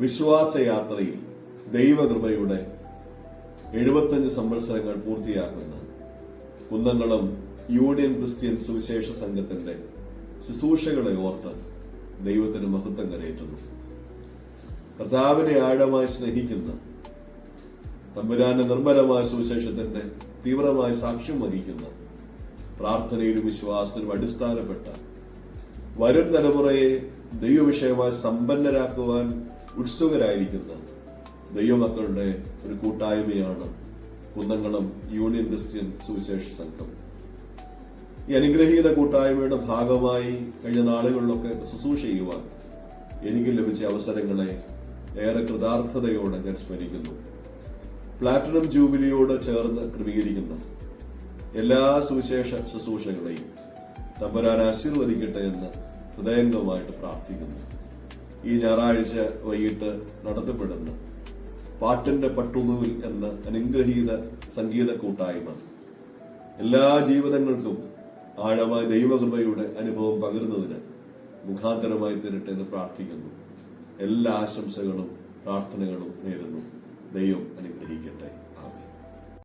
വിശ്വാസയാത്രയിൽ ദൈവകൃപയുടെ 75 സംവത്സരങ്ങൾ പൂർത്തിയാക്കുന്ന Kunnamkulam union Christian സുവിശേഷ സംഘത്തിന്റെ ശുശ്രൂഷകളെ ഓർത്ത് ദൈവത്തിന് മഹത്വം കരയേറ്റുന്നു. കർത്താവിനെ ആഴമായി സ്നേഹിക്കുന്ന, തമ്പുരാന്റെ നിർമ്മലമായ സുവിശേഷത്തിന്റെ തീവ്രമായ സാക്ഷ്യം വഹിക്കുന്ന, പ്രാർത്ഥനയിലും വിശ്വാസത്തിലും അടിസ്ഥാനപ്പെട്ട വരും തലമുറയെ ദൈവവിഷയമായി സമ്പന്നരാക്കുവാൻ ഉത്സുകരായിരിക്കുന്ന ദൈവമക്കളുടെ ഒരു കൂട്ടായ്മയാണ് കുന്നംകുളം യൂണിയൻ ക്രിസ്ത്യൻ സുവിശേഷ സംഘം. ഈ അനുഗ്രഹീത കൂട്ടായ്മയുടെ ഭാഗമായി കഴിഞ്ഞ നാളുകളിലൊക്കെ ശുശ്രൂഷ ചെയ്യുവാൻ എനിക്ക് ലഭിച്ച അവസരങ്ങളെ ഏറെ കൃതാർത്ഥതയോടെ ഞാൻ സ്മരിക്കുന്നു. പ്ലാറ്റിനം ജൂബിലിയോട് ചേർന്ന് ക്രമീകരിക്കുന്ന എല്ലാ സുവിശേഷ ശുശ്രൂഷകളെയും തമ്പുരാൻ ആശീർവദിക്കട്ടെ എന്ന് ഹൃദയംഗമായിട്ട് പ്രാർത്ഥിക്കുന്നു. ഈ ഞായറാഴ്ച വൈകിട്ട് നടത്തപ്പെടുന്ന പാട്ടിന്റെ പട്ടുനൂൽ എന്ന അനുഗ്രഹീത സംഗീത കൂട്ടായ്മ എല്ലാ ജീവിതങ്ങൾക്കും ആഴമായ ദൈവകൃപയുടെ അനുഭവം പകരുന്നതിന് മുഖാന്തരമായി തീരട്ടെ എന്ന് പ്രാർത്ഥിക്കുന്നു. എല്ലാ ആശംസകളും പ്രാർത്ഥനകളും നേരുന്നു. ദൈവം അനുഗ്രഹിക്കട്ടെ.